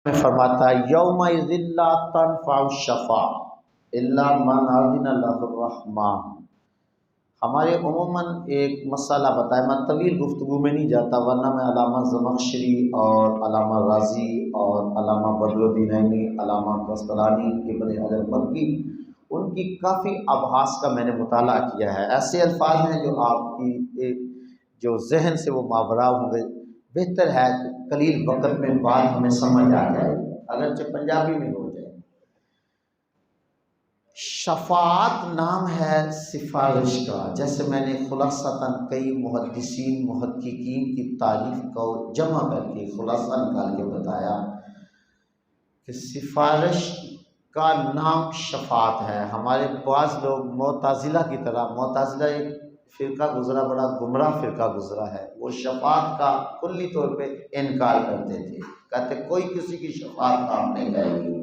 میں فرماتا ہے یومئذ لا تنفع الشفاعۃ الا من اذن له الرحمن۔ ہمارے عموماً ایک مسئلہ بتایا، میں طویل گفتگو میں نہیں جاتا ورنہ میں علامہ زمخشری اور علامہ رازی اور علامہ بدر الدین عینی، علامہ قسطلانی، ابن حجر مکی، ان کی کافی ابحاث کا میں نے مطالعہ کیا ہے۔ ایسے الفاظ ہیں جو آپ کی جو ذہن سے وہ ماورا ہوں گے، بہتر ہے کہ قلیل وقت میں بات ہمیں سمجھ آ جائے، اگرچہ پنجابی میں ہو جائے۔ شفاعت نام ہے سفارش کا، جیسے میں نے خلاصتاً کئی محدثین محققین کی تعریف کو جمع کر کے خلاصہ نکال کے بتایا کہ سفارش کا نام شفاعت ہے۔ ہمارے بعض لوگ معتزلہ کی طرح، معتزلہ ایک فرقہ گزرا، بڑا گمراہ فرقہ گزرا ہے، وہ شفاعت کا کلی طور پہ انکار کرتے تھے، کہتے کوئی کسی کی شفاعت کام نہیں کرے گی۔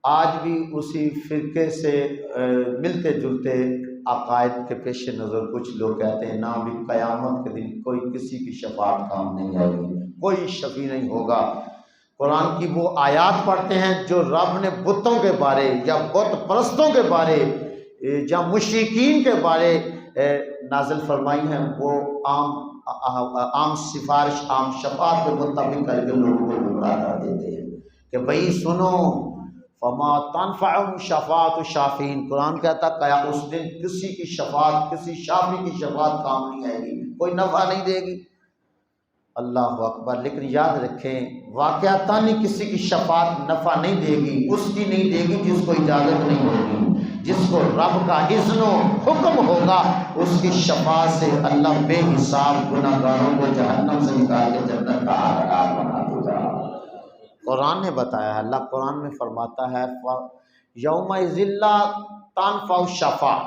آج بھی اسی فرقے سے ملتے جلتے عقائد کے پیش نظر کچھ لوگ کہتے ہیں نہ بھی قیامت کے دن کوئی کسی کی شفاعت کام نہیں آئے گی، کوئی شفیع نہیں ہوگا۔ قرآن کی وہ آیات پڑھتے ہیں جو رب نے بتوں کے بارے یا بت پرستوں کے بارے یا مشرکین کے بارے نازل فرمائی ہیں، وہ عام سفارش، عام شفاعت کے مطابق کر کے لوگوں کو گمراہ کر دیتے ہیں کہ بھئی سنو فما تنفعهم شفاعت الشافعین۔ قرآن کہتا ہے اس دن کسی کی شفاعت، کسی شافی کی شفاعت کام نہیں آئے گی، کوئی نفع نہیں دے گی۔ اللہ اکبر۔ لیکن یاد رکھیں واقعتاً کسی کی شفاعت نفع نہیں دے گی، اس کی نہیں دے گی جس کو اجازت نہیں ہوگی، جس کو رب کا اذن و حکم ہوگا، اس کی شفاعت سے اللہ بے حساب گناہگاروں کو جہنم سے نکال کے جنت کا حقدار بنا دے گا۔ قرآن نے بتایا ہے، اللہ قرآن میں فرماتا ہے یومئذ لا تنفع الشفاعۃ،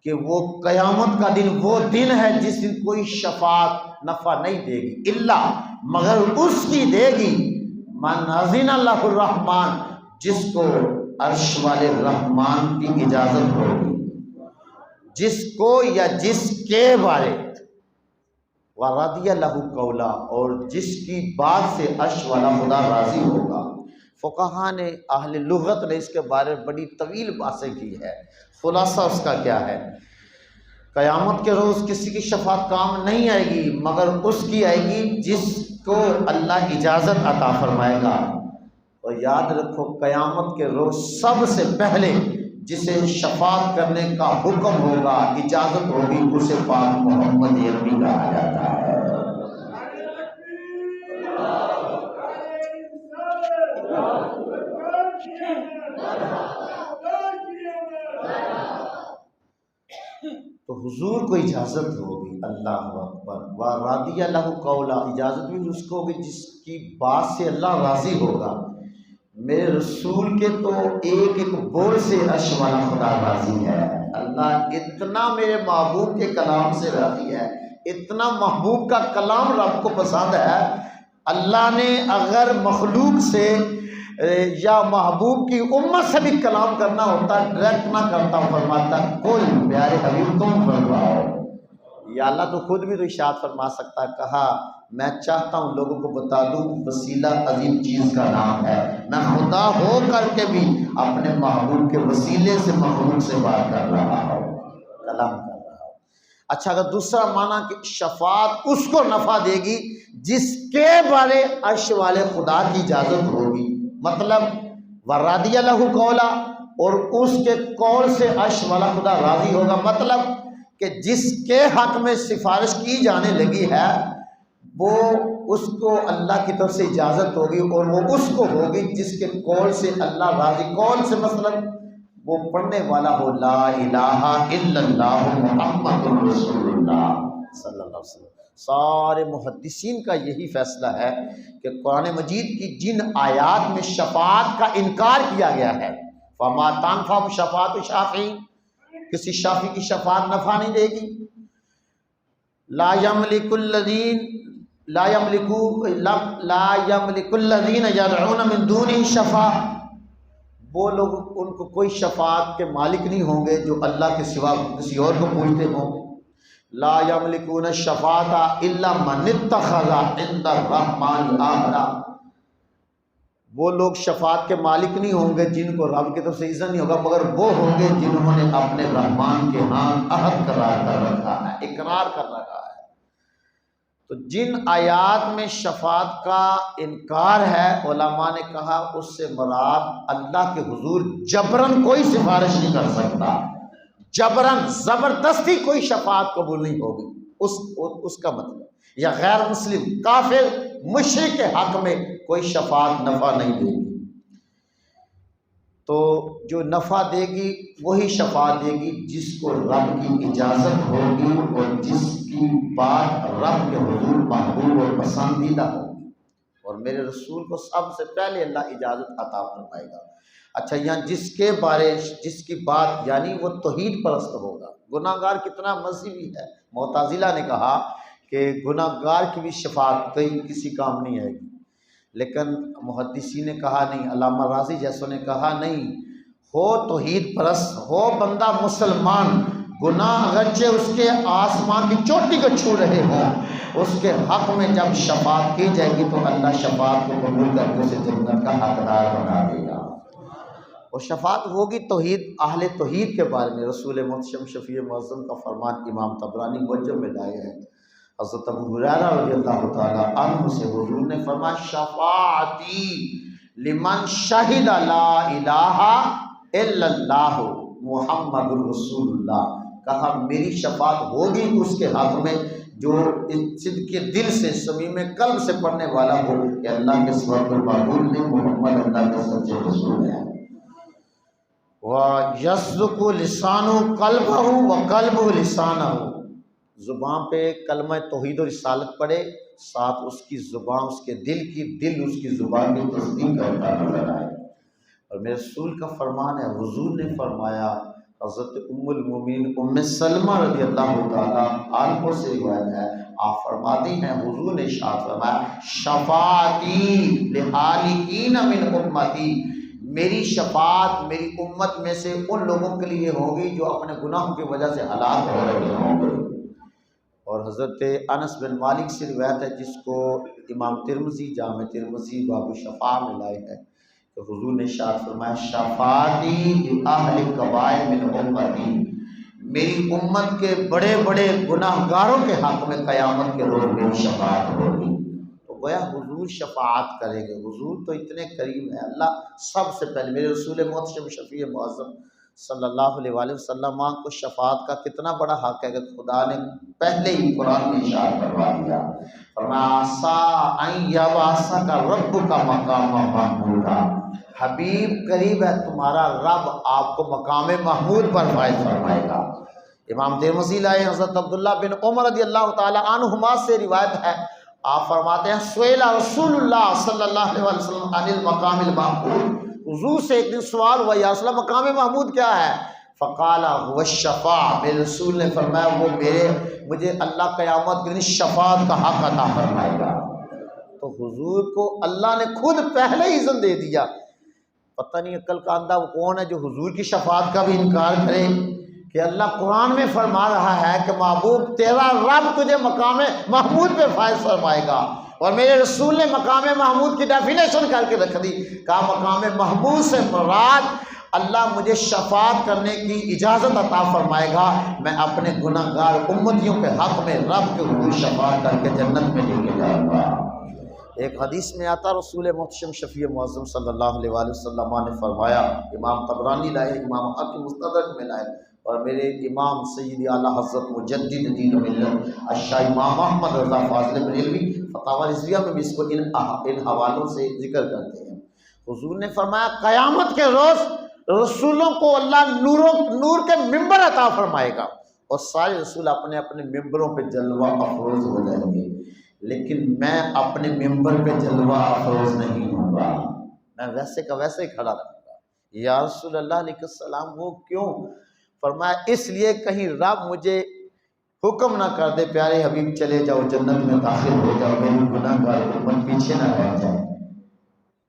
کہ وہ قیامت کا دن وہ دن ہے جس دن کوئی شفاعت نفع نہیں دے گی، الا مگر اس کی دے گی من اذن له الرحمن، جس کو عرش والے رحمان کی اجازت ہوگی، جس کو یا جس کے بارے وَرَضِيَ لَهُ قَوْلًا، اور جس کی بات سے عرش والا خدا راضی ہوگا۔ فقہاء نے، اہل لغت نے اس کے بارے میں بڑی طویل باتیں کی ہے۔ خلاصہ اس کا کیا ہے؟ قیامت کے روز کسی کی شفاعت کام نہیں آئے گی مگر اس کی آئے گی جس کو اللہ اجازت عطا فرمائے گا۔ اور یاد رکھو قیامت کے روز سب سے پہلے جسے شفاعت کرنے کا حکم ہوگا، اجازت ہوگی، اسے پاک محمد عربی کہا جاتا ہے۔ تو حضور کو اجازت ہوگی، اللہ اکبر، وَرَضِيَ لَهُ قَوْلًا، اجازت بھی اس کو ہوگی جس کی بات سے اللہ راضی ہوگا۔ میرے رسول کے تو ایک ایک بول سے عرش والا خدا راضی ہے۔ اللہ اتنا میرے محبوب کے کلام سے راضی ہے، اتنا محبوب کا کلام رب کو پسند ہے۔ اللہ نے اگر مخلوق سے یا محبوب کی امت سے بھی کلام کرنا ہوتا ڈائریکٹ نہ کرتا، فرماتا کوئی پیارے حبیب تم فرماؤ۔ یا اللہ تو خود بھی تو ارشاد فرما سکتا، کہا میں چاہتا ہوں لوگوں کو بتا دوں وسیلہ عظیم چیز کا نام ہے، میں خدا ہو کر کے بھی اپنے محبوب کے وسیلے سے مخلوق سے بات کر رہا ہوں، کلام کر رہا ہوں۔ اچھا، اگر دوسرا معنی کہ شفاعت اس کو نفع دے گی جس کے بارے عرش والے خدا کی اجازت ہوگی، مطلب وَرَضِيَ لَهُ قَوْلًا، اور اس کے قول سے عرش والا خدا راضی ہوگا، مطلب کہ جس کے حق میں سفارش کی جانے لگی ہے وہ اس کو اللہ کی طرف سے اجازت ہوگی، اور وہ اس کو ہوگی جس کے قول سے اللہ راضی۔ قول سے مثلا وہ پڑھنے والا ہو لا الہ الا اللہ محمد رسول اللہ صلی اللہ علیہ وسلم۔ سارے محدثین کا یہی فیصلہ ہے کہ قرآن مجید کی جن آیات میں شفاعت کا انکار کیا گیا ہے، فما تنفع شفاعت الشافعین، کسی شافی کی شفاعت نفع نہیں دے گی، لا یملک الذین یدعون من دونہ الشفاعۃ، وہ لوگ ان کو کوئی شفاعت کے مالک نہیں ہوں گے جو اللہ کے سوا کسی اور کو پوچھتے ہوں گے۔ لا یملکون الشفاعۃ الا من اتخذ عند الرحمن عہدا، وہ لوگ شفاعت کے مالک نہیں ہوں گے جن کو رب کی طرف سے اذن نہیں ہوگا، مگر وہ ہوں گے جنہوں نے اپنے رحمان کے ہاں عہد قرار کر رکھا ہے، اقرار کر رکھا ہے۔ تو جن آیات میں شفاعت کا انکار ہے، علماء نے کہا اس سے مراد اللہ کے حضور جبرن کوئی سفارش نہیں کر سکتا، جبرن زبردستی کوئی شفاعت قبول نہیں ہوگی، اس کا مطلب، یا غیر مسلم کافر مشرک کے حق میں کوئی شفاعت نفع نہیں دے گی۔ تو جو نفع دے گی وہی شفاعت دے گی جس کو رب کی اجازت ہوگی اور جس کی بات رب کے حضور محبوب اور پسندیدہ ہوگی، اور میرے رسول کو سب سے پہلے اللہ اجازت عطا فرمائے گا۔ اچھا، یہاں جس کی بات یعنی وہ توحید پرست ہوگا۔ گناہ گار کتنا مذہبی ہے، معتزلہ نے کہا کہ گناہ گار کی بھی شفاعت کسی کام نہیں آئے گی، لیکن محدثین نے کہا نہیں، علامہ راضی جیسوں نے کہا نہیں، ہو توحید پرست، ہو بندہ مسلمان، گناہ اگرچہ اس کے آسمان کی چوٹی کو چھو رہے ہوں، اس کے حق میں جب شفاعت کی جائے گی تو اللہ شفاعت کو قبول کر کے اسے جنت کا حقدار بنا دے گا۔ اور شفاعت ہوگی توحید، اہل توحید کے بارے میں۔ رسول محتشم شفیع معظم کا فرمان امام طبرانی معجم میں لائے ہیں، حضرت ابو ہریرہ رضی اللہ تعالیٰ عنہ سے حضور نے فرمایا شفاعتی لمن شہد لا الہ الا اللہ محمد رسول اللہ، کہا میری شفاعت ہوگی اس کے حق میں جو صدق کے دل سے صمیم قلب سے پڑھنے والا ہو کہ اللہ کے سوا کوئی معبود نہیں، محمد اللہ کے سچے رسول ہیں۔ وَيَصْدُقُ لِسَانُهُ قَلْبَهُ وَقَلْبُهُ لِسَانَهُ، زبان پہ کلمہ توحید و رسالت پڑھے، ساتھ اس کی زبان اس کے دل کی، دل اس کی زبان کی تصدیق کرتا نظر آئے۔ اور میرے رسول کا فرمان ہے، حضور نے فرمایا، حضرت ام المومنین ام سلمہ رضی اللہ تعالیٰ عنہ سے روایت ہے، آپ فرماتی ہیں حضور نے ارشاد فرمایا شفاعتی لحالکین من امتی، میری شفاعت میری امت میں سے ان لوگوں کے لیے ہوگی جو اپنے گناہوں کی وجہ سے ہلاک ہو رہے ہوں گے۔ اور حضرت انس بن مالک سے روایت ہے جس کو امام ترمذی جامع ترمذی باب الشفاعہ میں لائے ہیں کہ حضور نے ارشاد فرمایا شفاعتی لأہل کبائر من امتی، میری امت کے بڑے بڑے گناہ گاروں کے حق میں قیامت کے روز میری شفاعت ہوگی۔ تو گویا حضور شفاعت کریں گے، حضور تو اتنے قریب ہے، اللہ سب سے پہلے، میرے رسول محتشم شفیع معظم صلی اللہ علیہ وآلہ وسلم کو شفاعت کا کتنا بڑا حق ہے کہ خدا نے پہلے ہی قرآن میں ارشاد فرما دیا، فرمایا عسیٰ ان یبعثک ربک مقاما محمودا، حبیب قریب ہے تمہارا رب آپ کو مقام محمود پر فائز فرمائے گا۔ امام ترمذی لائے حضرت عبداللہ بن عمر رضی اللہ تعالی عنہما سے روایت ہے، آپ فرماتے ہیں سئل رسول اللہ صلی اللہ علیہ وسلم عن المقام المحمود، حضور سے ایک دن سوال ہوا یا رسول اللہ مقام محمود کیا ہے؟ فقال هو الشفاعہ، میرے رسول نے فرمایا وہ مجھے اللہ قیامت کے دن شفاعت کا حق عطا فرمائے گا۔ تو حضور کو اللہ نے خود پہلے ہی اذن دے دیا۔ پتہ نہیں عقل کا اندھا وہ کون ہے جو حضور کی شفاعت کا بھی انکار کرے کہ اللہ قرآن میں فرما رہا ہے کہ محبوب تیرا رب تجھے مقام محمود پہ فائز فرمائے گا، اور میرے رسول نے مقام محمود کی ڈیفینیشن کر کے رکھ دی، کہا مقام محمود سے مراد اللہ مجھے شفاعت کرنے کی اجازت عطا فرمائے گا، میں اپنے گناہ گار امتیوں کے حق میں رب کے حضور شفاعت کر کے جنت میں لے کے جاؤں گا۔ ایک حدیث میں آتا رسول محتشم شفیع معظم صلی اللہ علیہ وآلہ وسلم نے فرمایا، امام طبرانی لائے، امام حاکم مستدرک میں لائے، اور میرے امام سیدی اعلیٰ حضرت مجدد دین و ملت الشاہ امام محمد رضا فاضل بریلوی فتاوی رضویہ میں بھی اس کو ان حوالوں سے ذکر کرتے ہیں۔ حضور نے فرمایا قیامت کے روز رسولوں کو اللہ نور کے ممبر عطا فرمائے گا، اور سارے رسول اپنے اپنے ممبروں پہ جلوہ افروز ہو جائیں گے، لیکن میں اپنے ممبر پہ جلوہ افروز نہیں ہوں گا، میں ویسے کا ویسے ہی کھڑا رہوں گا۔ یا رسول اللہ علیہ السلام، وہ کیوں؟ فرمایا اس لیے کہیں رب مجھے حکم نہ کر دے پیارے حبیب چلے جاؤ جنت میں داخل ہو جاؤ، میری گناہ گار امت پیچھے نہ رہ جائے۔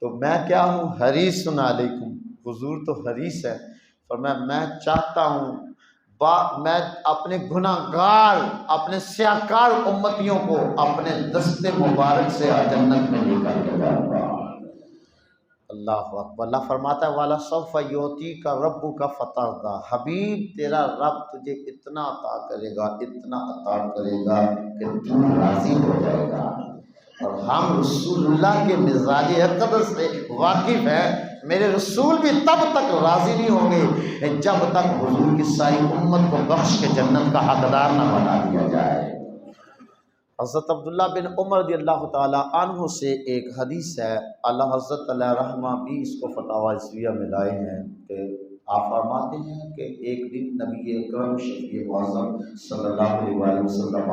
تو میں کیا ہوں؟ حریص علیکم، حضور تو حریص ہے، فرمایا میں چاہتا ہوں میں اپنے گناہ گار اپنے سیاکار امتیوں کو اپنے دست مبارک سے جنت میں لے کر کے جاؤں گا۔ اللہ اکبر۔ اللہ فرماتا ہے والا سوف یوتی کا ربو کا فتح، حبیب تیرا رب تجھے اتنا عطا کرے گا، اتنا عطا کرے گا کہ تو راضی ہو جائے گا۔ اور ہم رسول اللہ کے مزاج اقدس سے واقف ہیں، میرے رسول بھی تب تک راضی نہیں ہوں گے جب تک حضور کی ساری امت کو بخش کے جنت کا حقدار نہ بنا دیا جائے۔ حضرت عبداللہ بن عمر رضی اللہ تعالیٰ عنہ سے ایک حدیث ہے، اللہ حضرت علیہ رحمہ بھی اس کو فتاوی عصریہ میں لائے ہیں کہ آپ فرماتے ہیں کہ ایک دن نبی اکرم شفیع معظم صلی اللہ علیہ وسلم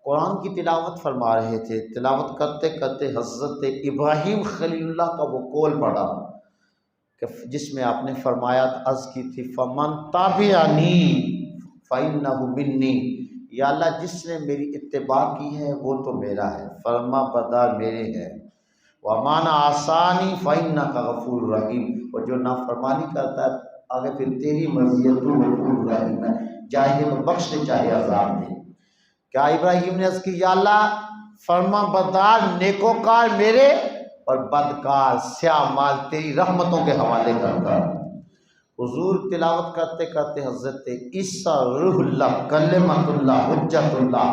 قرآن کی تلاوت فرما رہے تھے، تلاوت کرتے کرتے حضرت ابراہیم خلیل اللہ کا وہ قول پڑھا کہ جس میں آپ نے فرمایا عرض کی تھی فمن تابعنی فإنہ منی، یا اللہ جس نے میری اتباع کی ہے وہ تو میرا ہے، فرما بردار میرے ہے، وَمَنْ عَصَانِي فَإِنَّكَ غَفُورٌ رَحِيمٌ، اور جو نافرمانی کرتا ہے آگے پھر تیری مرضی ہے، تو غفور رحیم ہے، چاہے تو بخش دے چاہے عذاب دے۔ کیا ابراہیم نے عرض کی یا اللہ فرما بردار نیکوکار میرے اور بدکار سیاہ مال تیری رحمتوں کے حوالے کرتا ہے۔ حضور تلاوت کرتے کرتے حضرت عیسیٰ روح اللہ کلمۃ اللہ حجت اللہ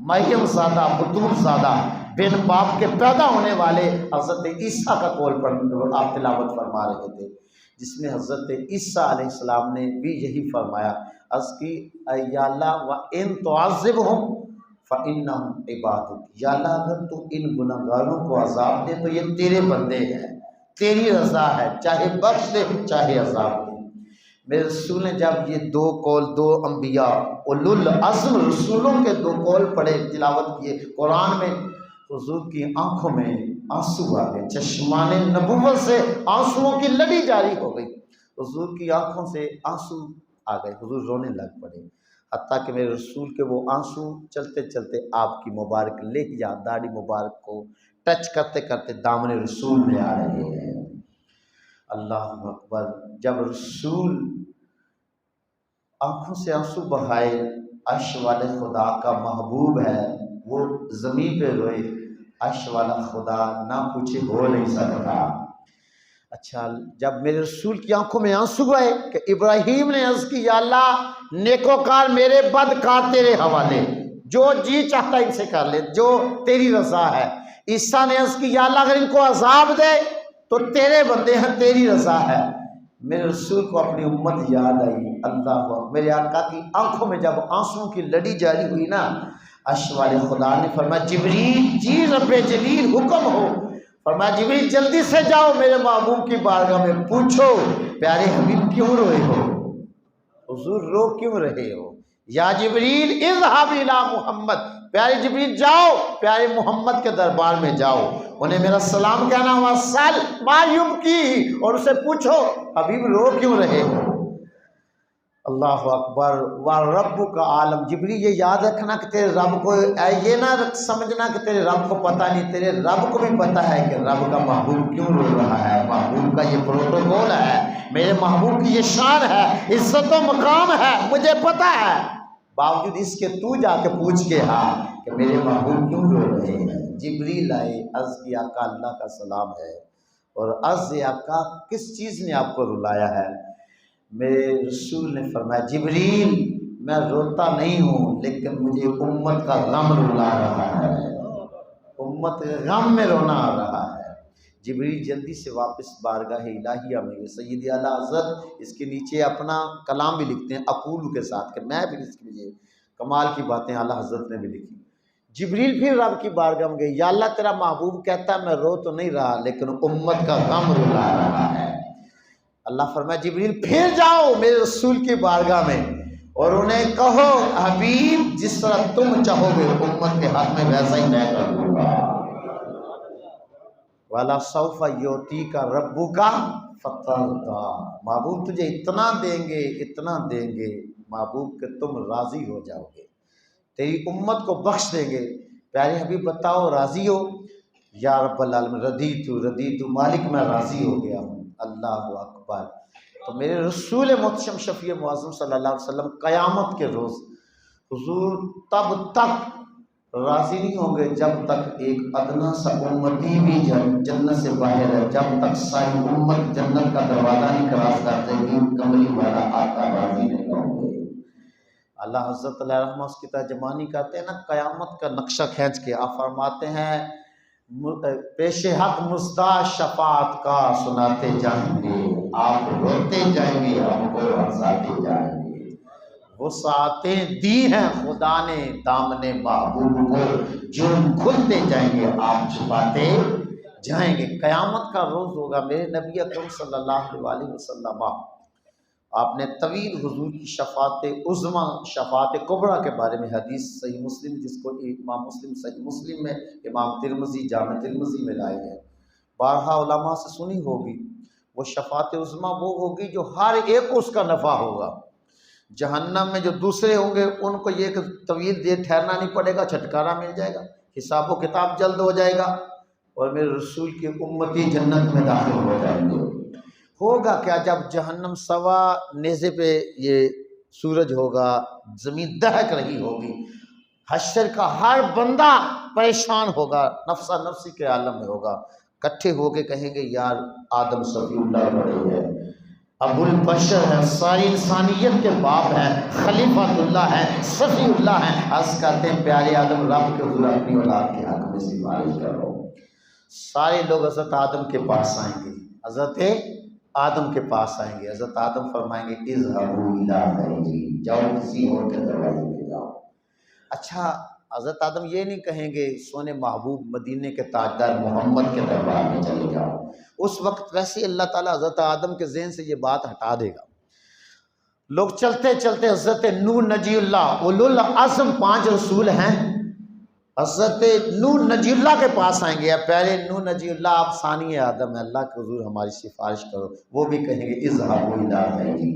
مریم زادہ بطول زادہ بن باپ کے پیدا ہونے والے حضرت عیسیٰ کا قول پر آپ تلاوت فرما رہے تھے، جس میں حضرت عیسیٰ علیہ السلام نے بھی یہی فرمایا، عرض کی یا اللہ وَإِن تُعَذِّبْهُمْ فَإِنَّهُمْ عِبَادُكَ، یا اللہ اگر تو ان گناہگاروں کو عذاب دے تو یہ تیرے بندے ہیں، تیری رضا ہے، چاہے بخش دے چاہے عذاب دے۔ میرے رسول نے جب یہ دو قول، دو انبیاء اولو العزم رسولوں کے دو قول پڑھے تلاوت کیے قرآن میں، حضور کی آنکھوں میں آنسو آ گئے، چشمان نبوت سے آنسوؤں کی لڑی جاری ہو گئی، حضور کی آنکھوں سے آنسو آ گئے، حضور رونے لگ پڑے، حتیٰ کہ میرے رسول کے وہ آنسو چلتے چلتے آپ کی مبارک لحیہ داڑھی مبارک کو ٹچ کرتے کرتے دامن رسول میں آ رہے ہیں۔ اللہ اکبر۔ جب رسول آنکھوں سے آنسو بہائے، عرش والے خدا کا محبوب ہے وہ زمین پہ روئے، عرش والا خدا نہ پوچھے ہو نہیں سکتا۔ اچھا جب میرے رسول کی آنکھوں میں آنسو آئے کہ ابراہیم نے عرض کی یا اللہ نیکوکار میرے بدکار تیرے حوالے، جو جی چاہتا ان سے کر لے، جو تیری رضا ہے۔ عیسیٰ نے عرض کی یا اللہ اگر ان کو عذاب دے تو تیرے بندے ہیں، تیری رضا ہے۔ میرے رسول کو اپنی امت یاد آئی، اللہ میرے آقا کی آنکھوں میں جب آنسوں کی لڑی جاری ہوئی نا، عرش والے خدا نے فرمایا جبریل جی رب جلیل حکم ہو، فرمایا جبریل جلدی سے جاؤ میرے محبوب کی بارگاہ میں پوچھو پیارے حبیب کیوں روئے ہو، حضور رو کیوں رہے ہو، یا جبریل اذهب الى محمد، پیارے جبریل جاؤ پیارے محمد کے دربار میں جاؤ، انہیں میرا سلام کہنا ہوا سل ما یبکی، اور اسے پوچھو حبیب رو کیوں رہے ہو۔ اللہ اکبر۔ رب کا عالم، جبریل یہ یاد رکھنا کہ تیرے رب کو، یہ نہ سمجھنا کہ تیرے رب کو پتہ نہیں، تیرے رب کو بھی پتہ ہے کہ رب کا محبوب کیوں رو رہا ہے، محبوب کا یہ پروٹوکول ہے، میرے محبوب کی یہ شان ہے، عزت و مقام ہے، مجھے پتہ ہے، باوجود اس کے تو جا کے پوچھ کے کہ میرے محبوب کیوں رو رہے ہیں۔ جبریل آئے، عرض کی آقا اللہ کا سلام ہے، اور عرض آقا کس چیز نے آپ کو رلایا ہے؟ میرے رسول نے فرمایا جبریل میں روتا نہیں ہوں لیکن مجھے امت کا غم رلا رہا ہے، امت غم میں رونا آ رہا ہے۔ جبریل جلدی سے واپس بارگاہ الہیہ میں، سید اعلیٰ حضرت اس کے نیچے اپنا کلام بھی لکھتے ہیں اقول کے ساتھ، کہ میں پھر اس کے لیے کمال کی باتیں اعلیٰ حضرت نے بھی لکھی۔ جبریل پھر رب کی بارگاہ میں گئے، یا اللہ تیرا محبوب کہتا ہے میں رو تو نہیں رہا لیکن امت کا غم رلا رہا ہے۔ اللہ فرمایا جبریل پھر جاؤ میرے رسول کی بارگاہ میں اور انہیں کہو حبیب جس طرح تم چاہو گے امت کے حق میں ویسا ہی میں کر دوں گا۔ والا سوف یوتی کا ربو کا فترضا، محبوب تجھے اتنا دیں گے، اتنا دیں گے محبوب کہ تم راضی ہو جاؤ گے، تیری امت کو بخش دیں گے۔ پیارے حبیب بتاؤ راضی ہو؟ یا رب العالمین ردیتو مالک میں راضی ہو گیا ہوں۔ اللہ اکبر۔ تو میرے رسول محتشم شفیع معظم صلی اللہ علیہ وسلم قیامت کے روز حضور تب تک راضی نہیں ہوں گے جب تک ایک ادنا سا امتی بھی جنت سے باہر ہے، جب تک ساری امت جنت کا دروازہ نہیں کراس کر دے گی کملی والا آقا راضی نہیں ہوں گے۔ اللہ حضرت علیہ رحمہ اس کی ترجمانی کرتے ہیں نا، قیامت کا نقشہ کھینچ کے آپ فرماتے ہیں پیش حق مصدع شفاعت کا سناتے جائیں گے، آپ روتے جائیں گے، آپ کو ہنساتے جائیں گے۔ وسعتیں دی ہیں خدا نے دامن محبوب کو، جرم کھلتے جائیں گے، آپ چھپاتے جائیں گے۔ قیامت کا روز ہوگا، میرے نبی اکرم صلی اللہ علیہ وسلم آپ نے طویل حضور کی شفاعت عظمیٰ شفاعت کبریٰ کے بارے میں حدیث صحیح مسلم، جس کو امام مسلم صحیح مسلم میں، امام ترمذی جامع ترمذی میں لائے ہیں، بارہا علماء سے سنی ہوگی۔ وہ شفاعت عظمیٰ وہ ہوگی جو ہر ایک کو اس کا نفع ہوگا۔ جہنم میں جو دوسرے ہوں گے ان کو یہ کہ طویل دیر ٹھہرنا نہیں پڑے گا، چھٹکارا مل جائے گا، حساب و کتاب جلد ہو جائے گا، اور میرے رسول کی امتی جنت میں داخل ہو جائیں گے۔ ہوگا کیا؟ جب جہنم سوا نیزے پہ یہ سورج ہوگا، زمین دہک رہی ہوگی، حشر کا ہر بندہ پریشان ہوگا، نفسا نفسی کے عالم میں ہوگا، کٹھے ہو کے کہیں گے یار آدم صفی اللہ بڑے ہے، ابو البشر ہے، ساری انسانیت کے باپ ہیں، خلیفۃ اللہ ہیں، صفی اللہ ہیں، عرض کرتے ہیں پیارے آدم رب کے حضور اپنی اولاد کے حق میں سفارش کرو۔ سارے لوگ حضرت آدم کے پاس آئیں گے، حضرت آدم کے پاس آئیں گے، حضرت آدم فرمائیں گے اذهبوا الی غیری، جاؤ کسی اور کے دروازے پہ جاؤ۔ اچھا حضرت آدم یہ نہیں کہیں گے سونے محبوب مدینے کے تاجدار محمد کے دربار میں چلے جاؤ، اس وقت ویسے اللہ تعالیٰ حضرت آدم کے ذہن سے یہ بات ہٹا دے گا۔ لوگ چلتے چلتے حضرت نوح نجی اللہ، اولو العزم 5 رسول ہیں، حضرت نوح نجی اللہ کے پاس آئیں گے، پیارے نوح نجی اللہ آپ ثانی آدم ہیں، اللہ کے حضور ہماری سفارش کرو۔ وہ بھی کہیں گے اذهبوا الی غیری۔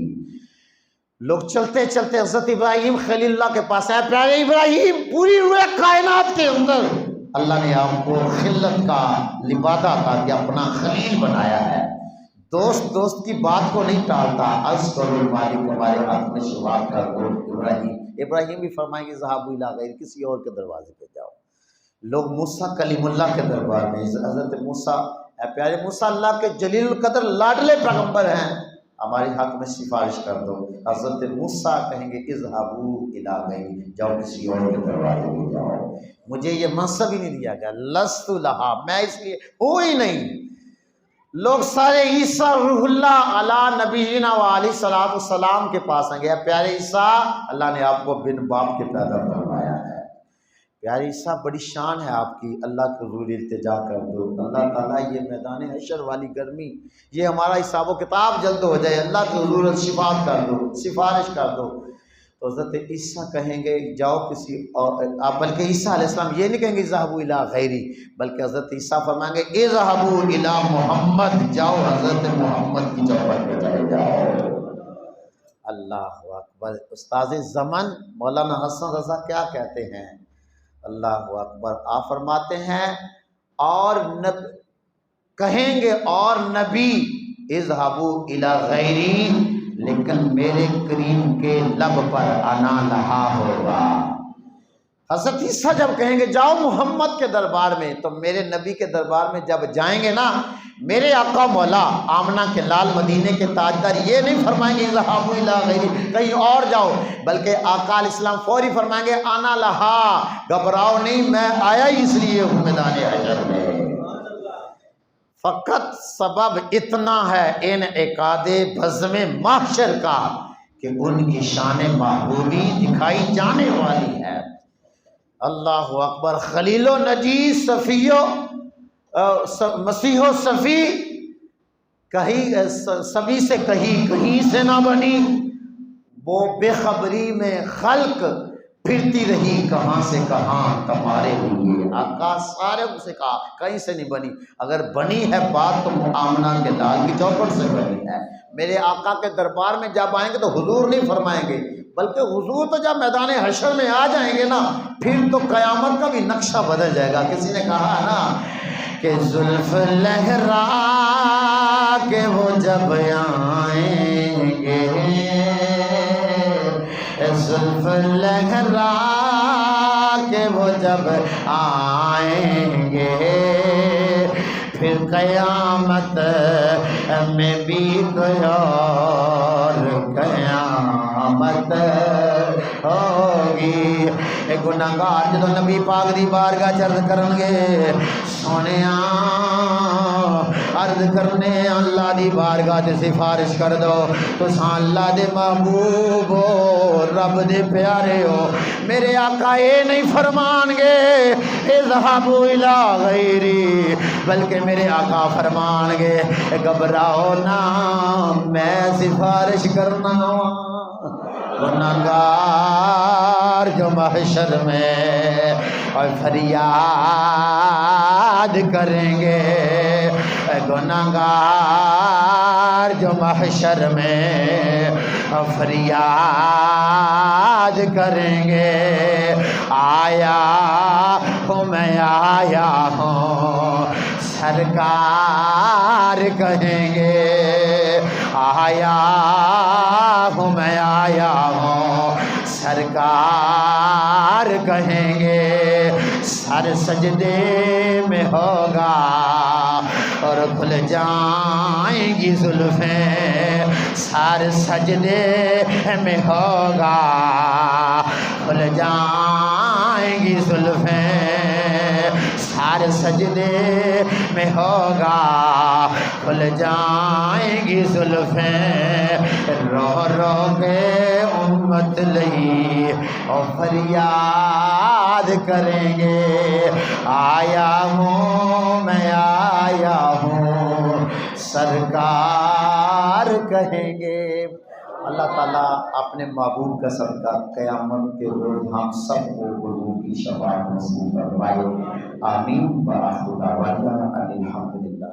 لوگ چلتے چلتے حضرت ابراہیم خلیل اللہ کے پاس آئے، پیارے ابراہیم پوری روئے کائنات کے اندر اللہ نے آپ کو خلت کا لبادہ عطا کیا، اپنا خلیل بنایا ہے، دوست کی بات کو نہیں ٹالتا، عرض کرو مالک ہمارے حق میں شفاعت کر دو۔ ابراہیم بھی فرمائیں گے ذهبوا الی غیری، کسی اور کے دروازے پہ جاؤ۔ لوگ موسیٰ کلیم اللہ کے دربار میں، حضرت موسیٰ پیارے موسیٰ اللہ کے جلیل القدر لاڈلے پیغمبر ہیں، ہمارے حق میں سفارش کر دو۔ حضرت موسیٰ کہیں گے اذهبوا الی غیری، جاؤ کسی اور کے دروازے پہ جاؤ، مجھے یہ منصب ہی نہیں دیا گیا، لست لہا، میں اس لیے ہوں ہی نہیں۔ لوگ سارے عیسیٰ روح اللہ علی نبینا و علیہ الصلوۃ والسلام کے پاس آئیں گے، پیارے عیسیٰ اللہ نے آپ کو بن باپ کے پیدا فرمایا ہے، پیارے عیسیٰ بڑی شان ہے آپ کی، اللہ کے حضور التجا کر دو، اللہ تعالیٰ یہ میدان حشر والی گرمی، یہ ہمارا حساب و کتاب جلد ہو جائے، اللہ کے حضور شفاعت کر دو، سفارش کر دو۔ تو حضرت عیسیٰ کہیں گے جاؤ کسی اور، آپ بلکہ عیسیٰ علیہ السلام یہ نہیں کہیں گے اذهبوا الی غیری، بلکہ حضرت عیسیٰ فرمائیں گے اذهبوا الی محمد، جاؤ حضرت محمد کی چوپٹ پہ چلے جاؤ۔ اللہ اکبر۔ استاذ زمن مولانا حسن رضا کیا کہتے ہیں؟ اللہ اکبر۔ آپ فرماتے ہیں اور کہیں گے اور نبی اذهبوا الی غیری، لیکن میرے کریم کے لب پر انا لہا ہوگا۔ حضرت عیسیٰ جب کہیں گے جاؤ محمد کے دربار میں، تو میرے نبی کے دربار میں جب جائیں گے نا، میرے آقا مولا آمنہ کے لال مدینے کے تاجدار یہ نہیں فرمائیں گے اذهبوا الی غیری کہیں اور جاؤ، بلکہ آقا علیہ السلام فوری فرمائیں گے انا لہا، گھبراؤ نہیں، میں آیا ہی اس لیے ہوں میدان حشر میں۔ فقط سبب اتنا ہے انعقاد بزم محشر کا کہ ان کی شان محبوبی دکھائی جانے والی ہے۔ اللہ اکبر۔ خلیل و نجی، صفی و مسیح و صفی، کہیں سبھی سے کہیں سے نہ بنی، وہ بے خبری میں خلق پھرتی رہی کہاں سے کہاں تمہارے لیے، آقا سارے سے کہا کہیں سے نہیں بنی، اگر بنی ہے بات تو آمنہ کے لال کی چوکٹ سے بنی ہے۔ میرے آقا کے دربار میں جب آئیں گے تو حضور نہیں فرمائیں گے، بلکہ حضور تو جب میدان حشر میں آ جائیں گے نا، پھر تو قیامت کا بھی نقشہ بدل جائے گا۔ کسی نے کہا نا کہ زلف لہرا کے وہ جب آئیں گے، زلف لہرا کے وہ جب آئیں گے پھر قیامت میں بھی کوئی اور قیامت ہوگی۔ اے گناہگار جدو نبی پاک دی بارگاہ عرض کرنگے سونیاں عرض کرنے اللہ دی بارگاہ تے سفارش کر دو تساں اللہ دے محبوب ہو رب دے پیارے ہو۔ میرے آقا یہ نہیں فرمان گے اذهبوا الی غیری، بلکہ میرے آقا فرمان گے گھبراؤ نہ میں سفارش کرنا گناہگار جو محشر میں اور فریاد کریں گے، گناہگار جو محشر میں فریاد کریں گے، آیا ہوں میں آیا ہوں سرکار کہیں گے، آیا ہوں میں آیا ہوں سرکار کہیں گے، سر سجدے میں ہوگا اور کھل جائیں گی زلفیں، سر سجدے میں ہوگا کھل جائیں گی زلفیں، سر سجدے میں ہوگا کھل جائیں گی زلفیں، رو رو کے امت لئی اور فریاد کریں گے، آیا ہوں میں آیا ہوں سرکار کہیں گے۔ اللہ تعالیٰ اپنے محبوب کا صدقہ قیامت کے روز ہم سب کو حضور کی شفاعت نصیب فرمائے، آمین۔ وآخر دعوانا ان الحمد للہ۔